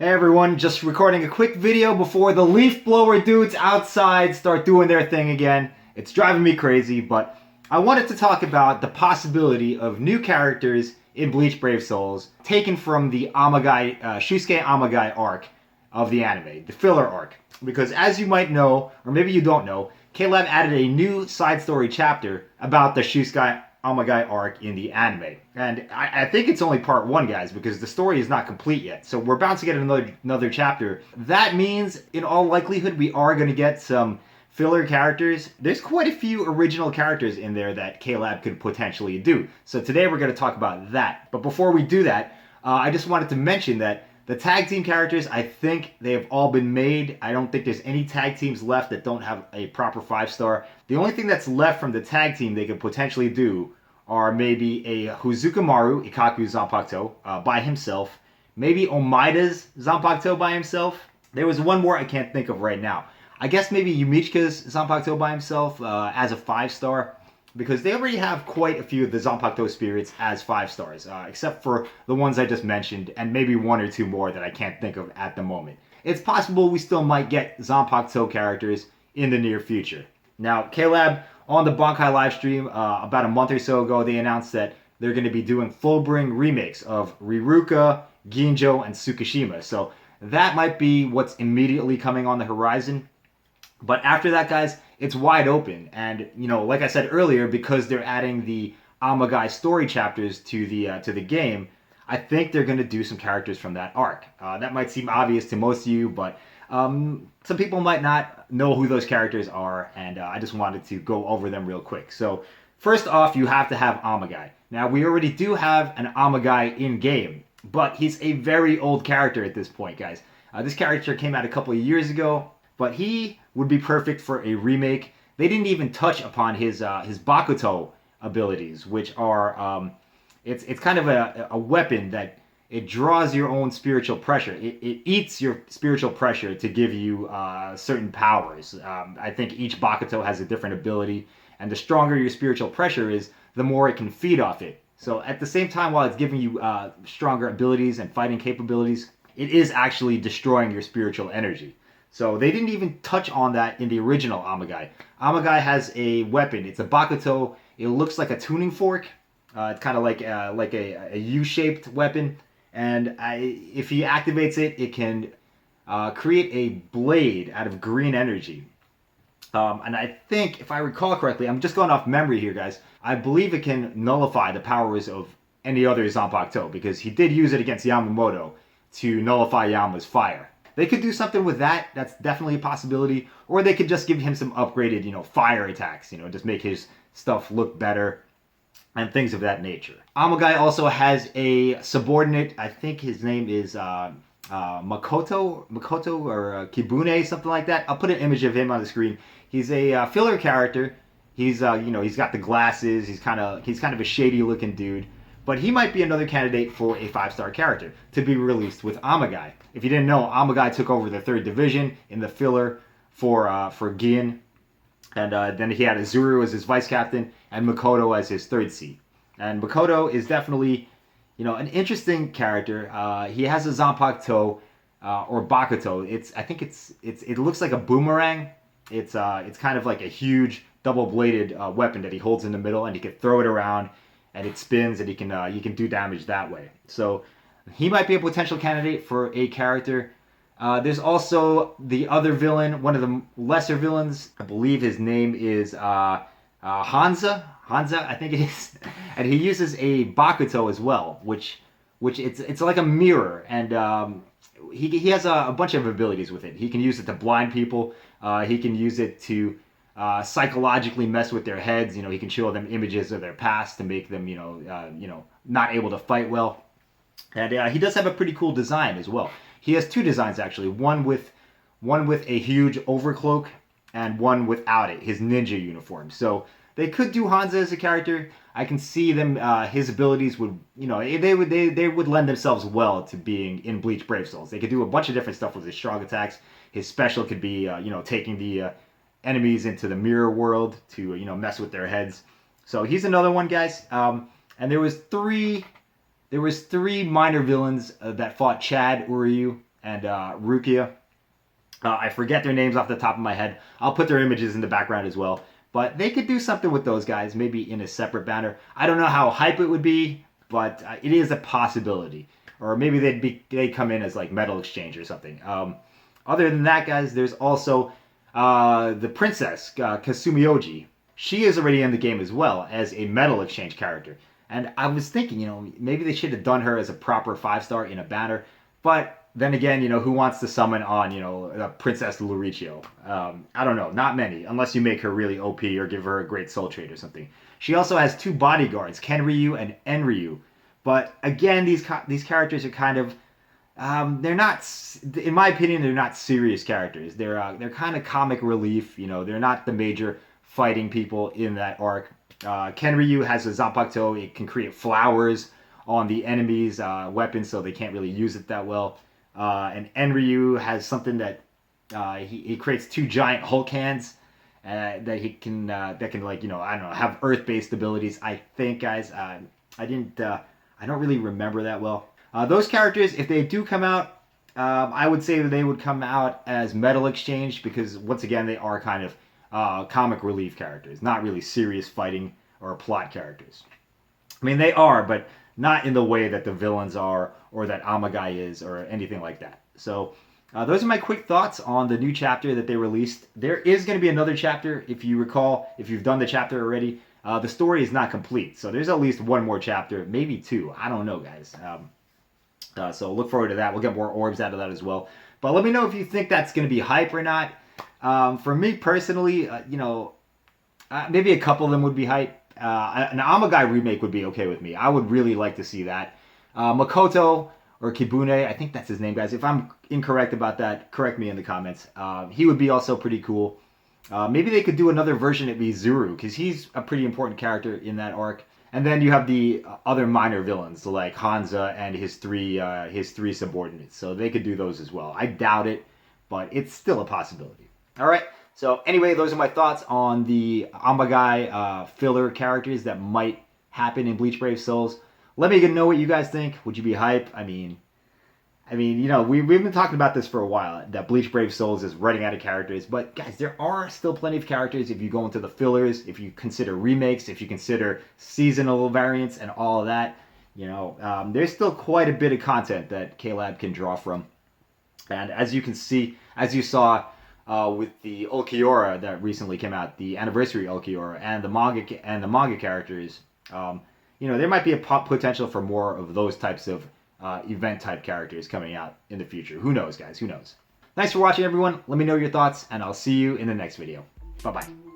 Hey everyone, just recording a quick video before the leaf blower dudes outside start doing their thing again. It's driving me crazy, but I wanted to talk about the possibility of new characters in Bleach Brave Souls taken from the Shusuke Amagai arc of the anime, the filler arc. Because as you might know, or maybe you don't know, K-Lab added a new side story chapter about the Shusuke Amagai arc in the anime. And I think it's only part one, guys, because the story is not complete yet. So we're about to get another chapter. That means, in all likelihood, we are going to get some filler characters. There's quite a few original characters in there that K-Lab could potentially do. So today we're going to talk about that. But before we do that, I just wanted to mention that the tag team characters, I think they have all been made. I don't think there's any tag teams left that don't have a proper 5-star. The only thing that's left from the tag team they could potentially do are maybe a Huzukimaru Ikaku Zanpakuto by himself, maybe Omaida's Zanpakuto by himself. There was one more I can't think of right now. I guess maybe Yumichika's Zanpakuto by himself as a 5-star, because they already have quite a few of the Zanpakuto spirits as 5-stars, except for the ones I just mentioned, and maybe one or two more that I can't think of at the moment. It's possible we still might get Zanpakuto characters in the near future. Now, K-Lab, on the Bankai livestream about a month or so ago, they announced that they're going to be doing full-bring remakes of Riruka, Ginjo, and Tsukishima. So that might be what's immediately coming on the horizon. But after that, guys, it's wide open. And, you know, like I said earlier, because they're adding the Amagai story chapters to the game, I think they're going to do some characters from that arc. That might seem obvious to most of you, but some people might not know who those characters are, and I just wanted to go over them real quick. So, first off, you have to have Amagai. Now, we already do have an Amagai in-game, but he's a very old character at this point, guys. This character came out a couple of years ago, but he would be perfect for a remake. They didn't even touch upon his Bakuto abilities, which are it's kind of a weapon that it draws your own spiritual pressure. It eats your spiritual pressure to give you certain powers. I think each Bakuto has a different ability, and the stronger your spiritual pressure is, the more it can feed off it. So at the same time, while it's giving you stronger abilities and fighting capabilities, it is actually destroying your spiritual energy. So they didn't even touch on that in the original Amagai. Amagai has a weapon. It's a Bakuto. It looks like a tuning fork. It's kind of like a U-shaped weapon. And if he activates it, it can create a blade out of green energy. And I think, if I recall correctly, I'm just going off memory here, guys. I believe it can nullify the powers of any other Zanpakuto, because he did use it against Yamamoto to nullify Yama's fire. They could do something with that. That's definitely a possibility. Or they could just give him some upgraded, fire attacks. Just make his stuff look better and things of that nature. Amagai also has a subordinate. I think his name is Makoto or Kibune, something like that. I'll put an image of him on the screen. He's a filler character. He's he's got the glasses. He's kind of a shady looking dude. But he might be another candidate for a 5-star character to be released with Amagai. If you didn't know, Amagai took over the 3rd division in the filler for Gin. And then he had Azuru as his vice captain and Makoto as his 3rd seat. And Makoto is definitely, an interesting character. He has a Zanpakuto or Bakuto. I think it looks like a boomerang. It's kind of like a huge double-bladed weapon that he holds in the middle, and he can throw it around, and it spins, and he can do damage that way. So he might be a potential candidate for a character. There's also the other villain, one of the lesser villains. I believe his name is Hanza. Hanza, I think it is. And he uses a Bakuto as well, which it's like a mirror. And he has a bunch of abilities with it. He can use it to blind people. He can use it to psychologically mess with their heads. He can show them images of their past to make them, not able to fight well. And he does have a pretty cool design as well. He has 2 designs actually. One with a huge overcloak, and one without it, his ninja uniform. So they could do Hanza as a character. I can see them. His abilities would, they would lend themselves well to being in Bleach Brave Souls. They could do a bunch of different stuff with his strong attacks. His special could be, taking the enemies into the mirror world to, mess with their heads. So he's another one, guys. And there was three minor villains that fought Chad Uryu and Rukia. I forget their names off the top of my head. I'll put their images in the background as well. But they could do something with those guys, maybe in a separate banner. I don't know how hype it would be, but it is a possibility. Or maybe they'd come in as like Metal Exchange or something. Other than that, guys, there's also the princess, Kasumioji. She is already in the game as well as a Metal Exchange character. And I was thinking, maybe they should have done her as a proper 5-star in a banner. But then again, who wants to summon on, Princess Luricio? I don't know, not many, unless you make her really OP or give her a great soul trait or something. She also has 2 bodyguards, Kenryu and Enryu. But again, these characters are kind of, they're not, in my opinion, they're not serious characters. They're kind of comic relief. They're not the major fighting people in that arc. Kenryu has a Zanpakuto. It can create flowers on the enemy's weapons, so they can't really use it that well. And Enryu has something that he creates 2 giant Hulk hands that he can like I don't know, have Earth-based abilities. I think, guys, I don't really remember that well. Those characters, if they do come out, I would say that they would come out as Metal Exchange because once again they are kind of comic relief characters, not really serious fighting or plot characters. I mean, they are, but not in the way that the villains are or that Amagai is or anything like that. So those are my quick thoughts on the new chapter that they released. There is going to be another chapter, if you recall, if you've done the chapter already. The story is not complete, so there's at least 1 more chapter, maybe 2. I don't know, guys. So look forward to that. We'll get more orbs out of that as well. But let me know if you think that's going to be hype or not. For me personally, maybe a couple of them would be hype. An Amagai remake would be okay with me. I would really like to see that. Makoto or Kibune, I think that's his name, guys. If I'm incorrect about that, correct me in the comments. He would be also pretty cool. Maybe they could do another version of Izuru, because he's a pretty important character in that arc. And then you have the other minor villains, like Hanza and his three subordinates. So they could do those as well. I doubt it, but it's still a possibility. All right. So anyway, those are my thoughts on the Amagai filler characters that might happen in Bleach Brave Souls. Let me know what you guys think. Would you be hype? I mean, we've been talking about this for a while, that Bleach Brave Souls is running out of characters. But guys, there are still plenty of characters if you go into the fillers, if you consider remakes, if you consider seasonal variants and all of that. There's still quite a bit of content that K-Lab can draw from. And as you can see, as you saw with the Ulquiorra that recently came out, the anniversary Ulquiorra, and the manga characters, there might be a potential for more of those types of event type characters coming out in the future. Who knows, guys? Who knows? Thanks for watching, everyone. Let me know your thoughts, and I'll see you in the next video. Bye-bye.